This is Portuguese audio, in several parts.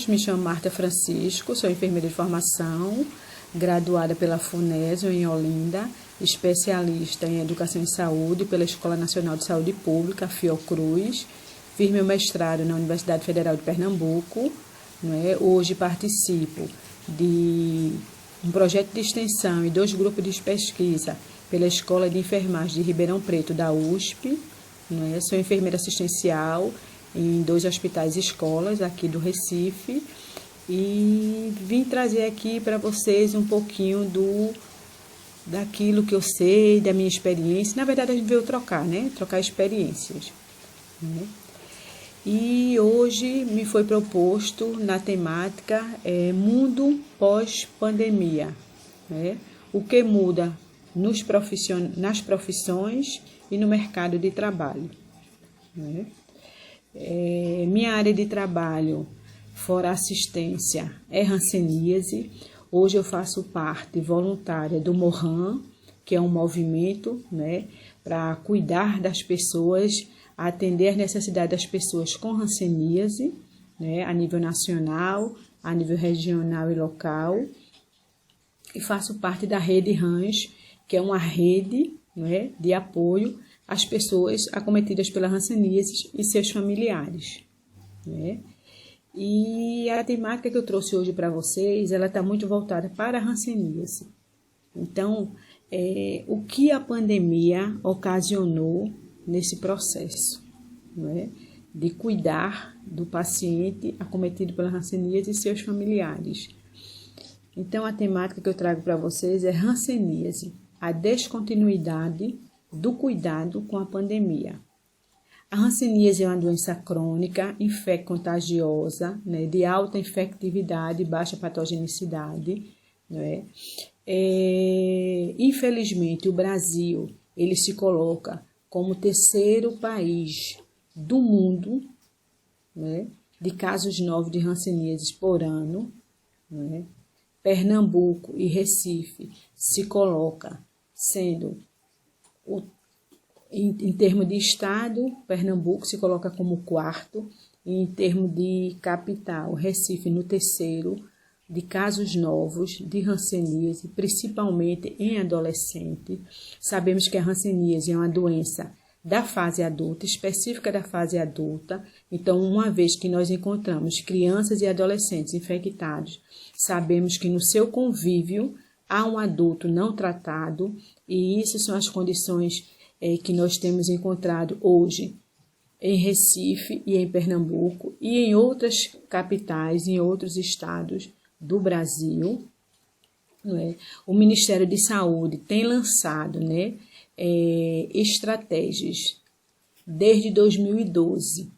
Me chamo Marta Francisco, sou enfermeira de formação, graduada pela FUNESO em Olinda, especialista em Educação em Saúde pela Escola Nacional de Saúde Pública, Fiocruz. Fiz meu mestrado na Universidade Federal de Pernambuco. Hoje participo de um projeto de extensão e 2 grupos de pesquisa pela Escola de Enfermagem de Ribeirão Preto, da USP. Sou enfermeira assistencial em 2 hospitais e escolas aqui do Recife e vim trazer aqui para vocês um pouquinho daquilo que eu sei, da minha experiência. Na verdade, a gente veio trocar experiências. E hoje me foi proposto na temática Mundo pós-pandemia. O que muda nas profissões e no mercado de trabalho. Minha área de trabalho, fora assistência, é hanseníase. Hoje eu faço parte voluntária do MOHAN, que é um movimento para cuidar das pessoas, atender as necessidades das pessoas com hanseníase, a nível nacional, a nível regional e local. E faço parte da rede HANS, que é uma rede de apoio às pessoas acometidas pela hanseníase e seus familiares. E a temática que eu trouxe hoje para vocês, ela está muito voltada para a hanseníase. Então, o que a pandemia ocasionou nesse processo, de cuidar do paciente acometido pela hanseníase e seus familiares. Então, a temática que eu trago para vocês é hanseníase, a descontinuidade do cuidado com a pandemia. A hanseníase é uma doença crônica, contagiosa, de alta infectividade e baixa patogenicidade. Infelizmente, o Brasil ele se coloca como o 3º país do mundo de casos novos de hanseníase por ano. Pernambuco e Recife se coloca sendo, em termos de estado, Pernambuco se coloca como 4º, e em termos de capital, Recife no 3º, de casos novos de hanseníase, principalmente em adolescente. Sabemos que a hanseníase é uma doença da fase adulta, específica da fase adulta. Então, uma vez que nós encontramos crianças e adolescentes infectados, sabemos que no seu convívio há um adulto não tratado, e isso são as condições que nós temos encontrado hoje em Recife e em Pernambuco e em outras capitais, em outros estados do Brasil. O Ministério de Saúde tem lançado estratégias desde 2012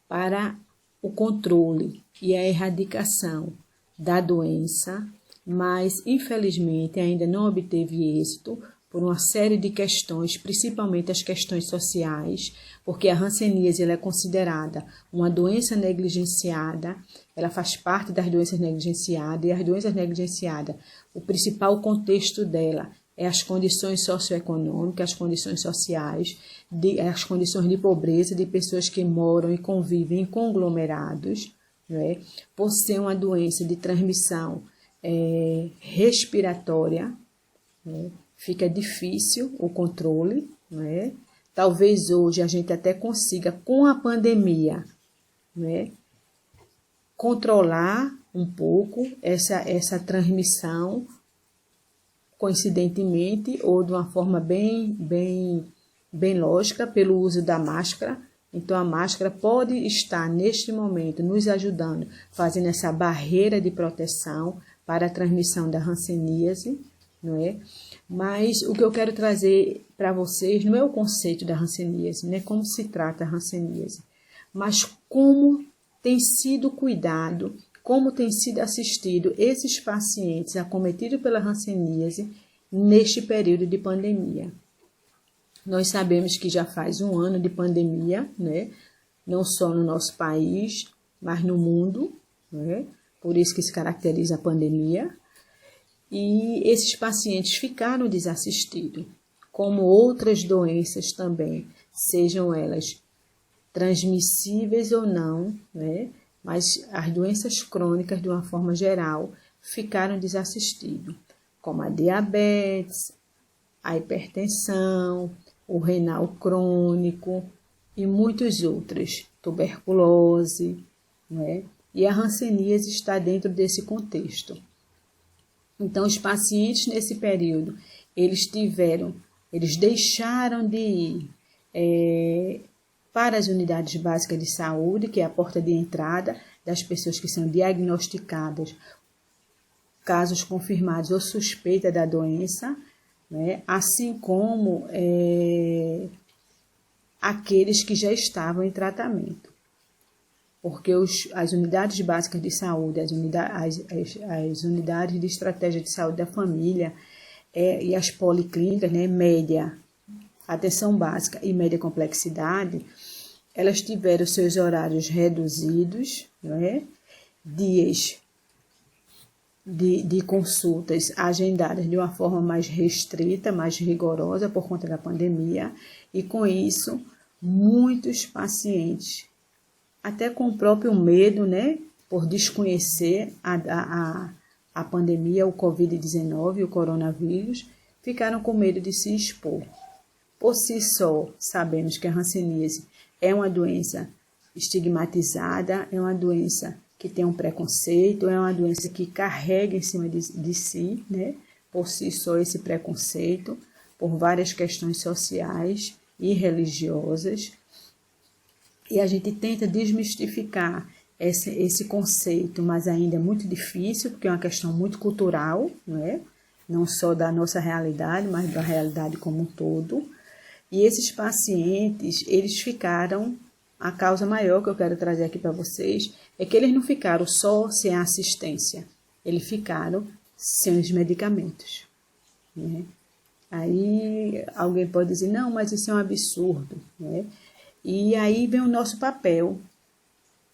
para o controle e a erradicação da doença, mas infelizmente ainda não obteve êxito por uma série de questões, principalmente as questões sociais, porque a hanseníase ela é considerada uma doença negligenciada, ela faz parte das doenças negligenciadas, e as doenças negligenciadas, o principal contexto dela é as condições socioeconômicas, as condições sociais, as condições de pobreza de pessoas que moram e convivem em conglomerados, por ser uma doença de transmissão respiratória, fica difícil o controle. Talvez hoje a gente até consiga, com a pandemia, controlar um pouco essa transmissão, coincidentemente ou de uma forma bem lógica, pelo uso da máscara. Então, a máscara pode estar, neste momento, nos ajudando, fazendo essa barreira de proteção para a transmissão da hanseníase, Mas o que eu quero trazer para vocês não é o conceito da hanseníase, como se trata a hanseníase, mas como tem sido cuidado, como tem sido assistido esses pacientes acometidos pela hanseníase neste período de pandemia. Nós sabemos que já faz 1 ano de pandemia, não só no nosso país, mas no mundo, por isso que se caracteriza a pandemia. E esses pacientes ficaram desassistidos, como outras doenças também, sejam elas transmissíveis ou não, mas as doenças crônicas, de uma forma geral, ficaram desassistidas, como a diabetes, a hipertensão, o renal crônico e muitos outros, tuberculose, né? E a hanseníase está dentro desse contexto. Então, os pacientes nesse período, eles deixaram de ir para as unidades básicas de saúde, que é a porta de entrada das pessoas que são diagnosticadas, casos confirmados ou suspeita da doença, né? Assim como aqueles que já estavam em tratamento. Porque as unidades básicas de saúde, as unidades de estratégia de saúde da família e as policlínicas, né, média, atenção básica e média complexidade, elas tiveram seus horários reduzidos, né, dias de consultas agendadas de uma forma mais restrita, mais rigorosa por conta da pandemia, e com isso muitos pacientes, até com o próprio medo, né, por desconhecer a pandemia, o Covid-19, o coronavírus, ficaram com medo de se expor. Por si só, sabemos que a hanseníase é uma doença estigmatizada, é uma doença que tem um preconceito, é uma doença que carrega em cima de si, né, por si só esse preconceito, por várias questões sociais e religiosas. E a gente tenta desmistificar esse conceito, mas ainda é muito difícil, porque é uma questão muito cultural, né? Não só da nossa realidade, mas da realidade como um todo. E esses pacientes, eles ficaram, a causa maior que eu quero trazer aqui para vocês, é que eles não ficaram só sem a assistência, eles ficaram sem os medicamentos, né? Aí alguém pode dizer, não, mas isso é um absurdo, né? E aí vem o nosso papel.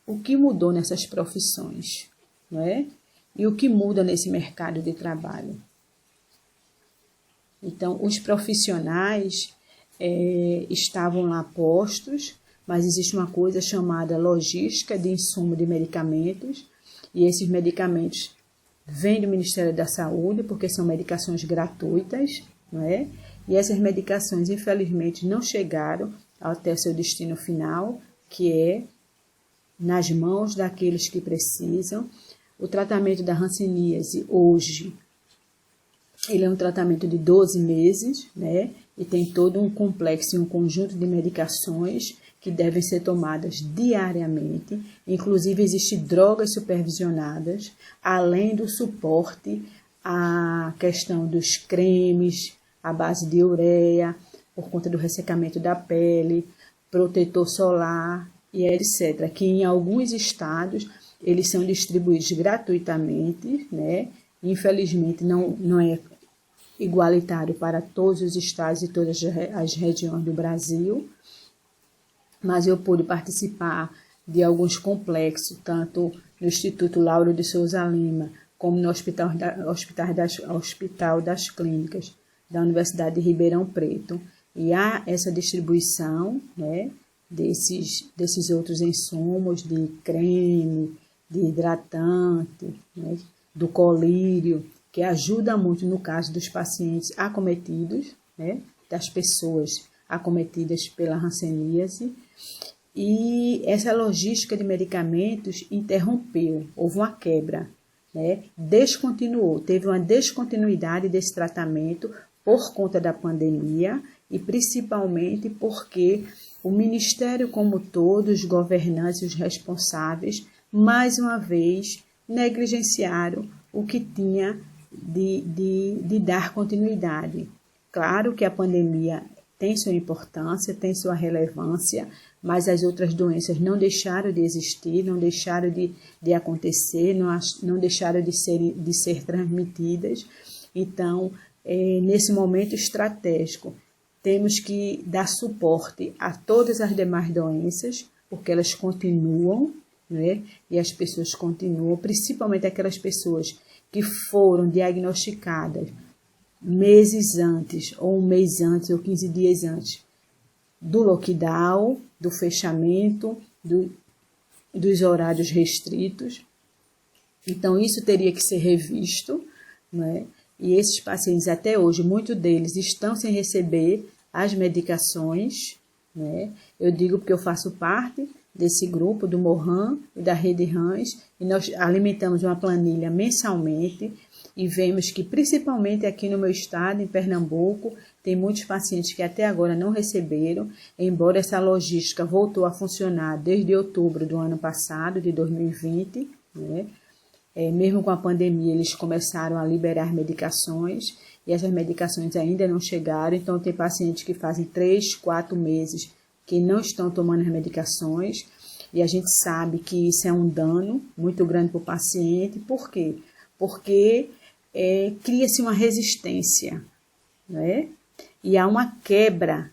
O que mudou nessas profissões, não é? E o que muda nesse mercado de trabalho? Então, os profissionais estavam lá postos, mas existe uma coisa chamada logística de insumo de medicamentos, e esses medicamentos vêm do Ministério da Saúde, porque são medicações gratuitas, não é? E essas medicações, infelizmente, não chegaram até seu destino final, que é nas mãos daqueles que precisam. O tratamento da hanseníase hoje, ele é um tratamento de 12 meses, né? E tem todo um complexo e um conjunto de medicações que devem ser tomadas diariamente. Inclusive, existem drogas supervisionadas, além do suporte à questão dos cremes, à base de ureia, por conta do ressecamento da pele, protetor solar e etc., que em alguns estados eles são distribuídos gratuitamente, né? Infelizmente não é igualitário para todos os estados e todas as regiões do Brasil, mas eu pude participar de alguns complexos, tanto no Instituto Lauro de Souza Lima, como no Hospital das Clínicas da Universidade de Ribeirão Preto. E há essa distribuição, né, desses outros insumos de creme, de hidratante, né, do colírio, que ajuda muito no caso dos pacientes acometidos, né, das pessoas acometidas pela hanseníase. E essa logística de medicamentos interrompeu, houve uma quebra, né, descontinuou, teve uma descontinuidade desse tratamento por conta da pandemia, e principalmente porque o Ministério como todo, os governantes e os responsáveis, mais uma vez, negligenciaram o que tinha de dar continuidade. Claro que a pandemia tem sua importância, tem sua relevância, mas as outras doenças não deixaram de existir, não deixaram de acontecer, não deixaram de ser transmitidas. Então, nesse momento estratégico, temos que dar suporte a todas as demais doenças, porque elas continuam, né? E as pessoas continuam, principalmente aquelas pessoas que foram diagnosticadas meses antes, ou um mês antes, ou 15 dias antes do lockdown, do fechamento, dos horários restritos. Então, isso teria que ser revisto, né? E esses pacientes, até hoje, muitos deles estão sem receber as medicações, né? Eu digo porque eu faço parte desse grupo do Morran e da Rede Rãs, e nós alimentamos uma planilha mensalmente e vemos que, principalmente aqui no meu estado, em Pernambuco, tem muitos pacientes que até agora não receberam, embora essa logística voltou a funcionar desde outubro do ano passado, de 2020, né? Mesmo com a pandemia, eles começaram a liberar medicações e essas medicações ainda não chegaram. Então, tem pacientes que fazem 3, 4 meses que não estão tomando as medicações e a gente sabe que isso é um dano muito grande para o paciente. Por quê? Porque cria-se uma resistência, né? E há uma quebra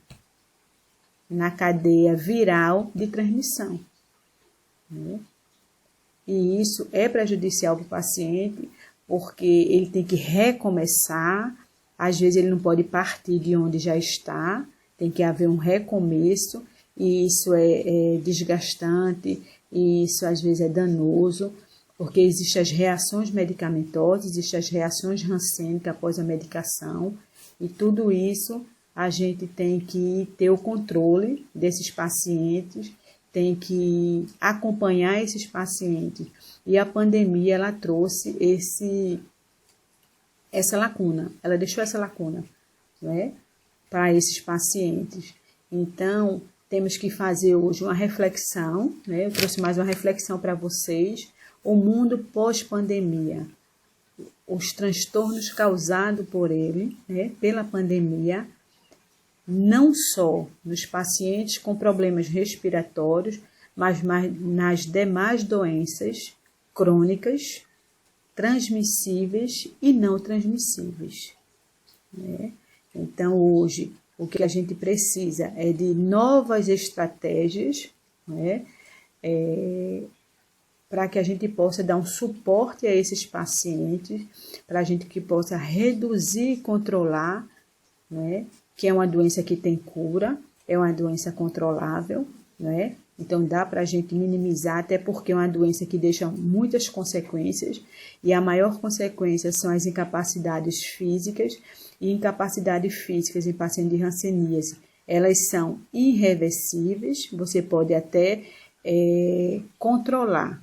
na cadeia viral de transmissão, né? E isso é prejudicial para o paciente, porque ele tem que recomeçar, às vezes ele não pode partir de onde já está, tem que haver um recomeço, e isso é desgastante, e isso às vezes é danoso, porque existem as reações medicamentosas, existem as reações rancênicas após a medicação, e tudo isso a gente tem que ter o controle desses pacientes, tem que acompanhar esses pacientes. E a pandemia, ela trouxe essa lacuna, ela deixou essa lacuna, né, para esses pacientes. Então, temos que fazer hoje uma reflexão, né, eu trouxe mais uma reflexão para vocês, o mundo pós-pandemia, os transtornos causados por ele, né, pela pandemia, não só nos pacientes com problemas respiratórios, mas nas demais doenças crônicas, transmissíveis e não transmissíveis, né? Então, hoje, o que a gente precisa é de novas estratégias, né? Para que a gente possa dar um suporte a esses pacientes, para a gente que possa reduzir e controlar, né? Que é uma doença que tem cura, é uma doença controlável, né? Então, dá para a gente minimizar, até porque é uma doença que deixa muitas consequências, e a maior consequência são as incapacidades físicas, e incapacidades físicas em pacientes de hanseníase, elas são irreversíveis, você pode até controlar,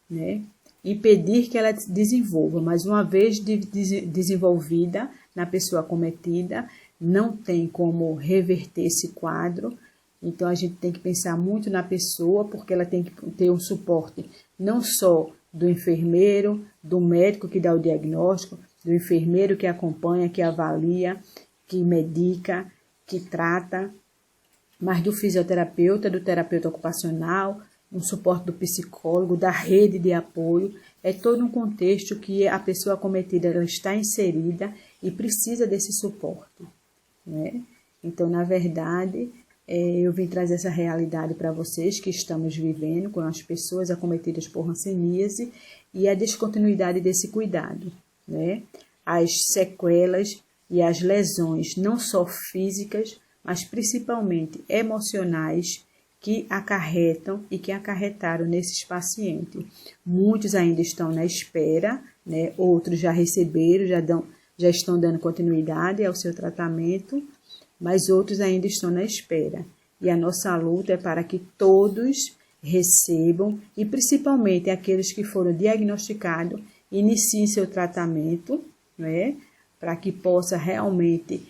né? Impedir que ela desenvolva, mas uma vez desenvolvida na pessoa acometida, não tem como reverter esse quadro. Então, a gente tem que pensar muito na pessoa, porque ela tem que ter um suporte não só do enfermeiro, do médico que dá o diagnóstico, do enfermeiro que acompanha, que avalia, que medica, que trata, mas do fisioterapeuta, do terapeuta ocupacional, um suporte do psicólogo, da rede de apoio. É todo um contexto que a pessoa acometida ela está inserida e precisa desse suporte, né? Então, na verdade, eu vim trazer essa realidade para vocês que estamos vivendo com as pessoas acometidas por hanseníase e a descontinuidade desse cuidado, né? As sequelas e as lesões, não só físicas, mas principalmente emocionais, que acarretam e que acarretaram nesses pacientes. Muitos ainda estão na espera, né? Outros já receberam, já estão dando continuidade ao seu tratamento, mas outros ainda estão na espera. E a nossa luta é para que todos recebam, e principalmente aqueles que foram diagnosticados, iniciem seu tratamento, né? Para que possa realmente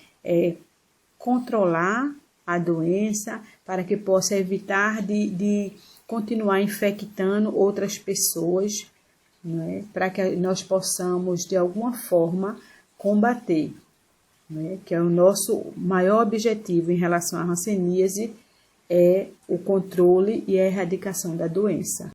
controlar a doença, para que possa evitar de continuar infectando outras pessoas, né? Para que nós possamos, de alguma forma, combater, né? Que é o nosso maior objetivo em relação à hanseníase, é o controle e a erradicação da doença.